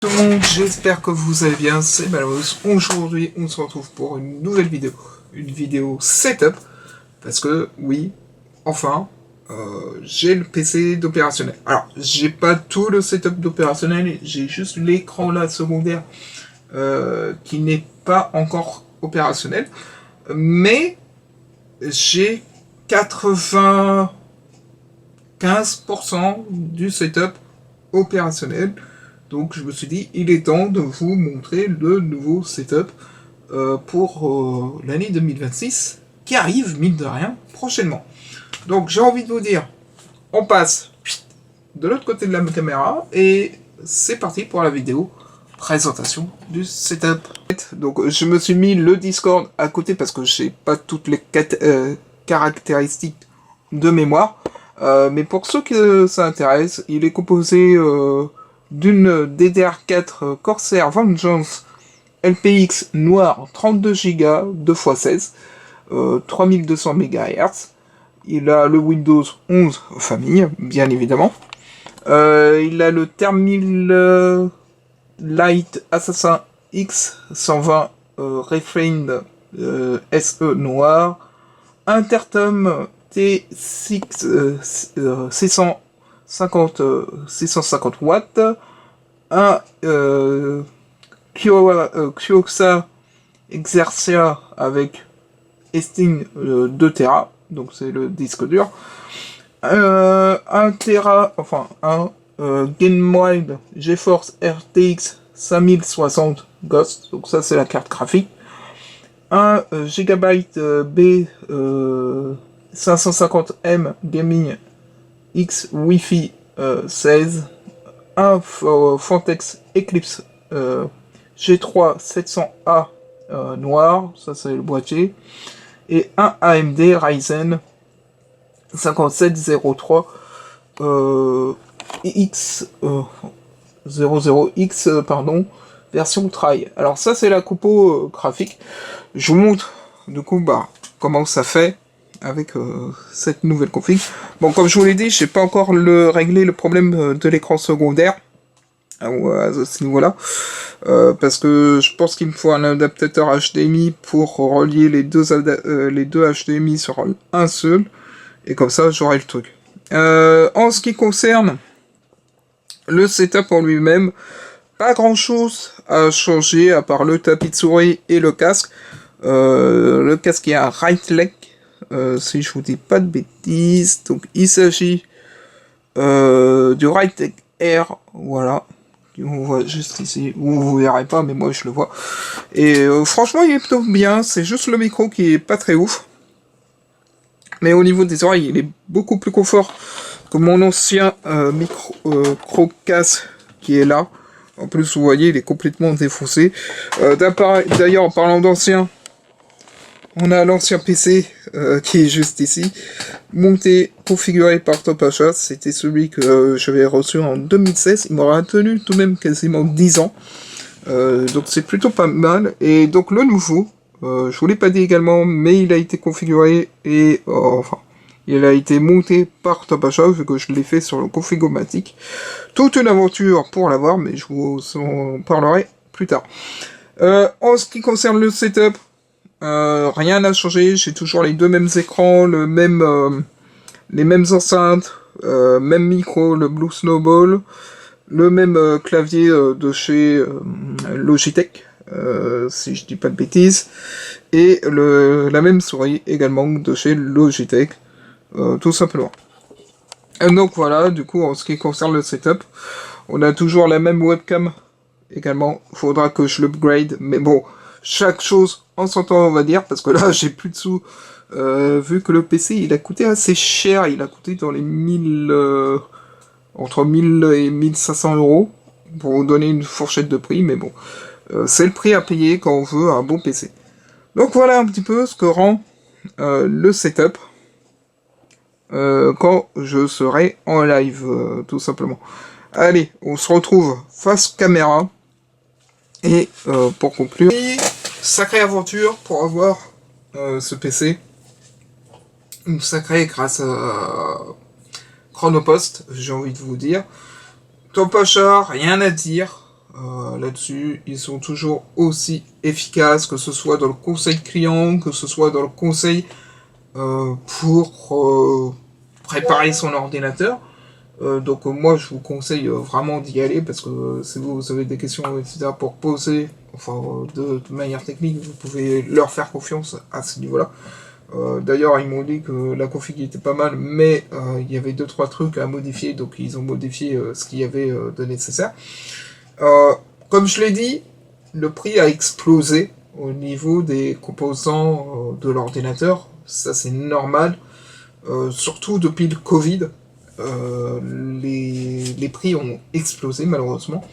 Tout le monde, j'espère que vous allez bien, c'est Malraux. Aujourd'hui, on se retrouve pour une nouvelle vidéo, une vidéo setup, parce que, oui, enfin, j'ai le PC d'opérationnel. Alors, j'ai pas tout le setup d'opérationnel, j'ai juste l'écran là secondaire qui n'est pas encore opérationnel, mais j'ai 95% du setup opérationnel. Donc je me suis dit, il est temps de vous montrer le nouveau setup pour l'année 2026, qui arrive, mine de rien, prochainement. Donc j'ai envie de vous dire, on passe de l'autre côté de la caméra, et c'est parti pour la vidéo présentation du setup. Donc je me suis mis le Discord à côté parce que j'ai pas toutes les caractéristiques de mémoire. Mais pour ceux que ça intéresse, il est composé d'une DDR4 Corsair Vengeance LPX noire 32 Go 2x16, 3200 MHz. Il a le Windows 11 famille, bien évidemment. Il a le Thermal Light Assassin X120 Refined SE noir, Intertom T6 650 watts, un Kioxa Exercia avec Esting 2 Tera, donc c'est le disque dur, 1 Tera, enfin un GameWide GeForce RTX 5060 Ghost, donc ça c'est la carte graphique, 1 GB B 550M Gaming X Wi-Fi 16, un Fantex Eclipse G3 700A noir, ça c'est le boîtier, et un AMD Ryzen 5703 X 00X pardon, version Tri. Alors ça c'est la compo graphique. Je vous montre du coup comment ça fait avec cette nouvelle config. Bon, comme je vous l'ai dit, j'ai pas encore réglé le problème de l'écran secondaire à ce niveau-là, parce que je pense qu'il me faut un adaptateur HDMI pour relier les deux HDMI sur un seul, et comme ça j'aurai le truc. En ce qui concerne le setup en lui-même, pas grand chose à changer à part le tapis de souris et le casque. Le casque est un Right Leg, si je vous dis pas de bêtises. Donc il s'agit du Right Leg Air, voilà. On voit juste ici, vous verrez pas, mais moi je le vois. Et franchement il est plutôt bien, c'est juste le micro qui est pas très ouf. Mais au niveau des oreilles, il est beaucoup plus confort que mon ancien micro casque qui est là. En plus, vous voyez, il est complètement défoncé. D'ailleurs, en parlant d'ancien, on a l'ancien PC qui est juste ici, monté, configuré par Top Achat. C'était celui que j'avais reçu en 2016. Il m'aura tenu tout de même quasiment 10 ans. Donc c'est plutôt pas mal. Et donc le nouveau, je vous l'ai pas dit également, mais il a été configuré et enfin, il a été monté par Top Achat, vu que je l'ai fait sur le Configomatic. Toute une aventure pour l'avoir, mais je vous en parlerai plus tard. En ce qui concerne le setup, rien n'a changé. J'ai toujours les deux mêmes écrans, les mêmes enceintes, même micro, le Blue Snowball, le même clavier de chez Logitech, si je dis pas de bêtises, et la même souris également de chez Logitech, tout simplement. Donc voilà, du coup, en ce qui concerne le setup, on a toujours la même webcam également. Faudra que je l'upgrade, mais bon, chaque chose en son temps, on va dire, parce que là, j'ai plus de sous, vu que le PC, il a coûté assez cher, il a coûté dans les 1000, entre 1000 et 1500 euros, pour vous donner une fourchette de prix, mais bon, c'est le prix à payer quand on veut un bon PC. Donc voilà un petit peu ce que rend le setup quand je serai en live, tout simplement. Allez, on se retrouve face caméra, et pour conclure, sacrée aventure pour avoir ce PC, une sacrée grâce à Chronopost, j'ai envie de vous dire. Top Achat, rien à dire. là-dessus. Ils sont toujours aussi efficaces, que ce soit dans le conseil client, que ce soit dans le conseil pour préparer son ordinateur. Donc moi je vous conseille vraiment d'y aller parce que si vous avez des questions etc. pour poser, enfin de manière technique, vous pouvez leur faire confiance à ce niveau-là. D'ailleurs ils m'ont dit que la config était pas mal, mais il y avait 2-3 trucs à modifier, donc ils ont modifié ce qu'il y avait de nécessaire. Comme je l'ai dit, le prix a explosé au niveau des composants de l'ordinateur, ça c'est normal, surtout depuis le Covid. Les prix ont explosé malheureusement.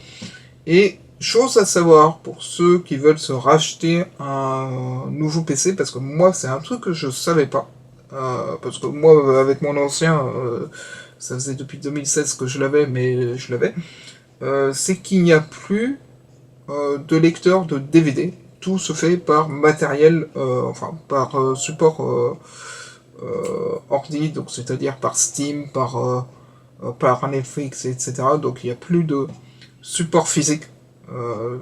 Et chose à savoir pour ceux qui veulent se racheter un nouveau PC, parce que moi c'est un truc que je savais pas. Parce que moi avec mon ancien, ça faisait depuis 2016 que je l'avais, mais je l'avais. C'est qu'il n'y a plus de lecteur de DVD. Tout se fait par matériel, enfin par support ordi, donc c'est-à-dire par Steam, par Netflix, etc. Donc il n'y a plus de support physique.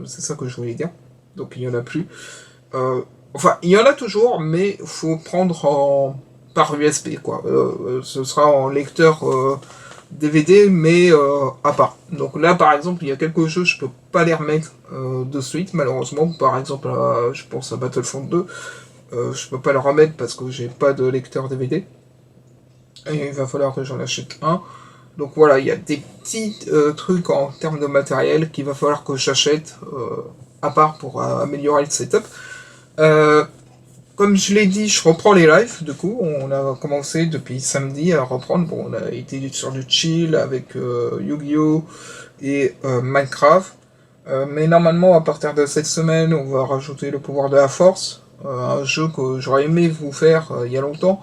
C'est ça que je voulais dire. Donc il n'y en a plus. Enfin, il y en a toujours, mais il faut prendre par USB, quoi. Ce sera en lecteur DVD, mais à part. Donc là, par exemple, il y a quelques jeux, je peux pas les remettre de suite, malheureusement. Par exemple, je pense à Battlefront 2, je peux pas le remettre parce que j'ai pas de lecteur DVD. Et il va falloir que j'en achète un. Donc voilà, il y a des petits trucs en termes de matériel qu'il va falloir que j'achète à part pour améliorer le setup. Euh, Comme je l'ai dit, je reprends les lives, du coup, on a commencé depuis samedi à reprendre. Bon, on a été sur du chill avec Yu-Gi-Oh! Et Minecraft. Mais normalement, à partir de cette semaine, on va rajouter le pouvoir de la force, un jeu que j'aurais aimé vous faire il y a longtemps,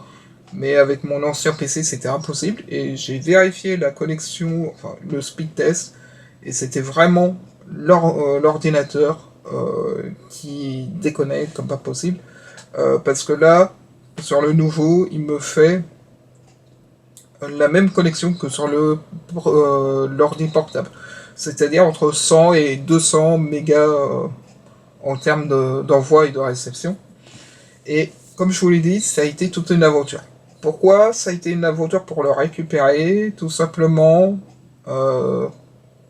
mais avec mon ancien PC, c'était impossible. Et j'ai vérifié la connexion, enfin le speed test, et c'était vraiment l'ordinateur qui déconnecte comme pas possible. Parce que là, sur le nouveau, il me fait la même connexion que sur l'ordi portable. C'est-à-dire entre 100 et 200 mégas en termes d'envoi et de réception. Et comme je vous l'ai dit, ça a été toute une aventure. Pourquoi ça a été une aventure pour le récupérer? Tout simplement euh,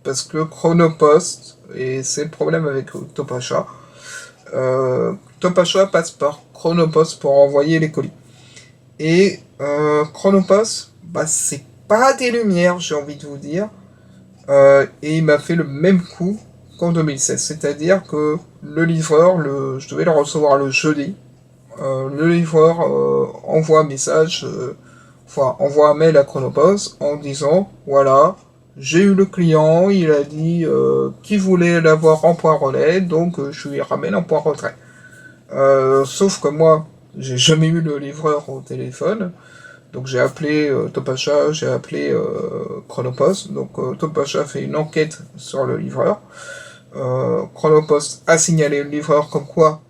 parce que Chronopost, et c'est le problème avec Topacha, Topacha passe par Chronopost pour envoyer les colis. Et Chronopost, bah, c'est pas des lumières, j'ai envie de vous dire. Et il m'a fait le même coup qu'en 2016. C'est-à-dire que le livreur, je devais le recevoir le jeudi. Le livreur envoie un message, enfin envoie un mail à Chronopost en disant voilà, j'ai eu le client, il a dit qu'il voulait l'avoir en point relais, donc je lui ramène en point retrait. Sauf que moi, j'ai jamais eu le livreur au téléphone. Donc j'ai appelé Topacha, j'ai appelé Chronopost. Donc Topacha fait une enquête sur le livreur. Chronopost a signalé le livreur comme quoi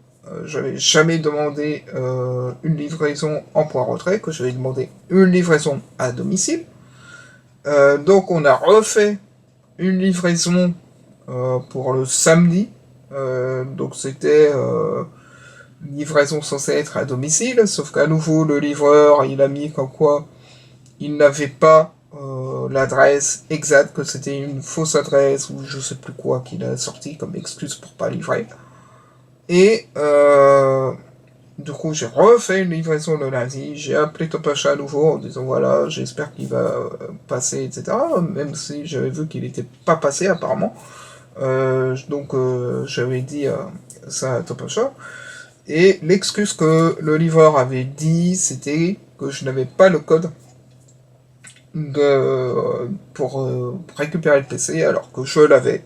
j'avais jamais demandé une livraison en point retrait, que j'avais demandé une livraison à domicile. Donc on a refait une livraison pour le samedi. Donc c'était livraison censée être à domicile, sauf qu'à nouveau le livreur il a mis comme quoi il n'avait pas l'adresse exacte, que c'était une fausse adresse ou je sais plus quoi qu'il a sorti comme excuse pour pas livrer. Et du coup j'ai refait une livraison le lundi, j'ai appelé Topacha à nouveau en disant voilà j'espère qu'il va passer etc. Même si j'avais vu qu'il n'était pas passé apparemment. Donc j'avais dit ça à Topacha. Et l'excuse que le livreur avait dit, c'était que je n'avais pas le code pour récupérer le PC, alors que je l'avais,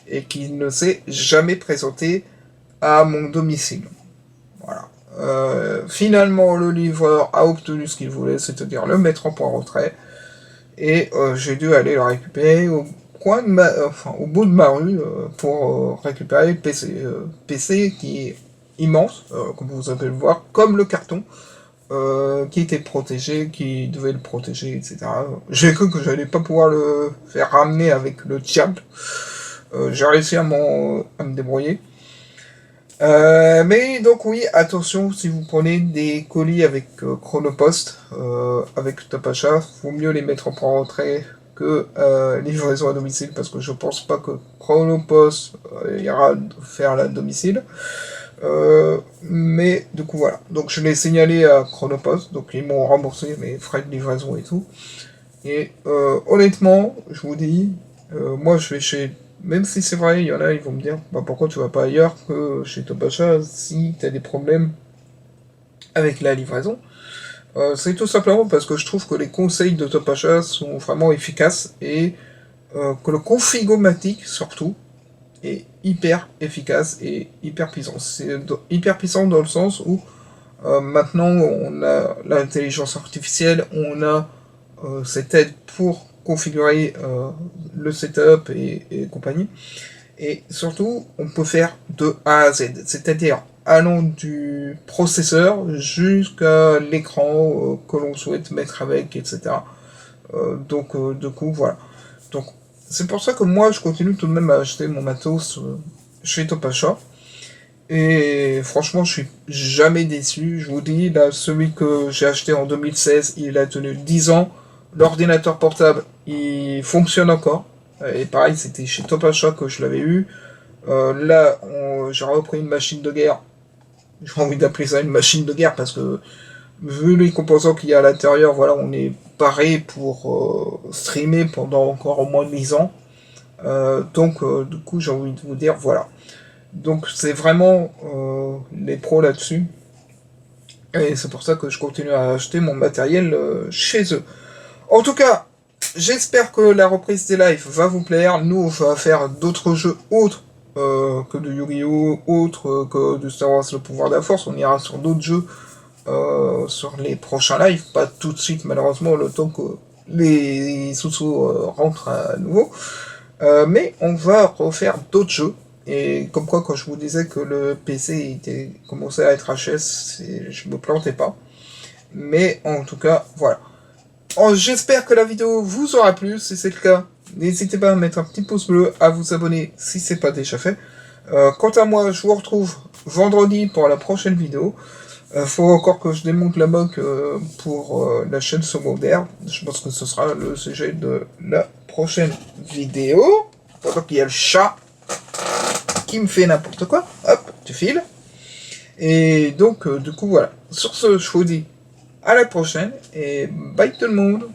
et qu'il ne s'est jamais présenté à mon domicile. Voilà. Finalement, le livreur a obtenu ce qu'il voulait, c'est-à-dire le mettre en point retrait, et j'ai dû aller le récupérer au bout de ma rue pour récupérer le PC. PC qui est immense, comme vous avez pu le voir, comme le carton, qui était protégé, qui devait le protéger, etc. J'ai cru que j'allais pas pouvoir le faire ramener avec le diable. j'ai réussi à me débrouiller. Mais donc oui, attention, si vous prenez des colis avec Chronopost, avec Topacha, vaut mieux les mettre en pré-entrée que livraison à domicile, parce que je pense pas que Chronopost ira faire la domicile. Mais du coup voilà, donc je l'ai signalé à Chronopost, donc ils m'ont remboursé mes frais de livraison et tout. Et honnêtement, je vous dis, moi je vais chez... Même si c'est vrai, il y en a, ils vont me dire, bah pourquoi tu vas pas ailleurs que chez Topacha si t'as des problèmes avec la livraison. C'est tout simplement parce que je trouve que les conseils de Topacha sont vraiment efficaces et que le configomatique surtout est hyper efficace et hyper puissant. C'est hyper puissant dans le sens où maintenant on a l'intelligence artificielle, on a cette aide pour configurer le setup et compagnie. Et surtout, on peut faire de A à Z, c'est-à-dire allant du processeur jusqu'à l'écran que l'on souhaite mettre avec, etc. Donc, du coup, voilà. Donc, c'est pour ça que moi, je continue tout de même à acheter mon matos chez Topacha. Et franchement, je suis jamais déçu. Je vous dis, là, celui que j'ai acheté en 2016, il a tenu 10 ans. L'ordinateur portable, il fonctionne encore. Et pareil, c'était chez Topacha que je l'avais eu. Là, j'ai repris une machine de guerre. J'ai envie d'appeler ça une machine de guerre parce que, vu les composants qu'il y a à l'intérieur, voilà, on est paré pour streamer pendant encore au moins 10 ans. Donc, du coup, j'ai envie de vous dire, voilà. Donc, c'est vraiment les pros là-dessus. Et c'est pour ça que je continue à acheter mon matériel chez eux. En tout cas, j'espère que la reprise des lives va vous plaire. Nous, on va faire d'autres jeux autres que de Yu-Gi-Oh!, autres que de Star Wars Le Pouvoir de la Force. On ira sur d'autres jeux sur les prochains lives. Pas tout de suite, malheureusement, le temps que les sous-sous rentrent à nouveau. Mais on va refaire d'autres jeux. Et comme quoi, quand je vous disais que le PC était commencé à être HS, je me plantais pas. Mais en tout cas, voilà. J'espère que la vidéo vous aura plu. Si c'est le cas, n'hésitez pas à mettre un petit pouce bleu, à vous abonner si c'est pas déjà fait. Quant à moi, je vous retrouve vendredi pour la prochaine vidéo. Faut encore que je démonte la moque pour la chaîne secondaire. Je pense que ce sera le sujet de la prochaine vidéo. Pendant qu'il y a le chat qui me fait n'importe quoi. Hop, tu files. Et donc, du coup, voilà. Sur ce, je vous dis à la prochaine et bye tout le monde.